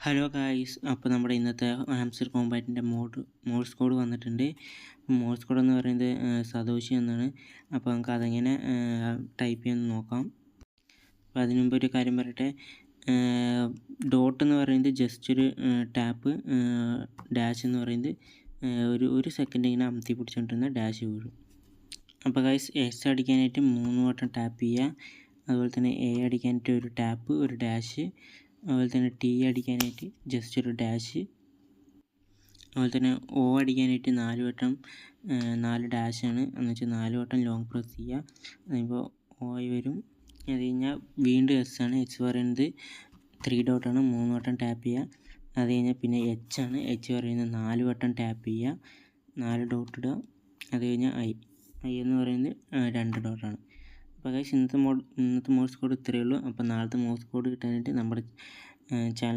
Hello guys, അപ്പോൾ നമ്മുടെ ഇന്നത്തെ ഹാംസ്റ്റർ കോമ്പാറ്റിൻ്റെ മോഴ്സ് കോഡ് വന്നിട്ടുണ്ട്. മോഴ്സ് കോഡ് എന്ന് പറയുന്നത് സതോഷി എന്നാണ്. അപ്പോൾ നമുക്ക് അതെങ്ങനെ ടൈപ്പ് ചെയ്യാൻ നോക്കാം. അപ്പോൾ അതിനു മുമ്പ് ഒരു കാര്യം പറയട്ടെ. ഡോട്ട് എന്ന് പറയുന്നത് ജസ്റ്റ് ഒരു ടാപ്പ്, ഡാഷ് എന്ന് പറയുന്നത് ഒരു സെക്കൻഡ് ഇങ്ങനെ അമർത്തി പിടിച്ചുകൊണ്ടിരുന്ന ഡാഷ് വീഴും. അപ്പോൾ ഗൈസ്, എസ് അടിക്കാനായിട്ട് 3 വട്ടം ടാപ്പ് ചെയ്യുക. അതുപോലെ തന്നെ എ അടിക്കാനായിട്ട് ഒരു ടാപ്പ്, ഒരു ഡാഷ്. അതുപോലെ തന്നെ ടി അടിക്കാനായിട്ട് ജസ്റ്റ് ഒരു ഡാഷ്. അതുപോലെ തന്നെ ഒ അടിക്കാനായിട്ട് 4 വട്ടം 4 ഡാഷാണ്, എന്ന് വെച്ചാൽ 4 വട്ടം ലോങ് പ്രസ് ചെയ്യുക. അതിപ്പോൾ ഒ ആയി വരും. അത് കഴിഞ്ഞാൽ വീണ്ടും എസ് ആണ്. എച്ച് പറയുന്നത് 3 ഡോട്ടാണ്, 3 വട്ടം ടാപ്പ് ചെയ്യുക. അത് കഴിഞ്ഞാൽ പിന്നെ എച്ച് ആണ്. എച്ച് പറയുന്നത് 4 വട്ടം ടാപ്പ് ചെയ്യുക, 4 ഡോട്ട് ഇടുക. അത് കഴിഞ്ഞാൽ ഐ എന്ന് പറയുന്നത് 2 ഡോട്ടാണ്. അപ്പോൾ ഗൈസ്, ഇന്നത്തെ മോഴ്സ് കോഡ് ഇത്രയേ ഉള്ളൂ. അപ്പോൾ നാളത്തെ മോഴ്സ് കോഡ് കിട്ടാനായിട്ട് നമ്മുടെ ചാനൽ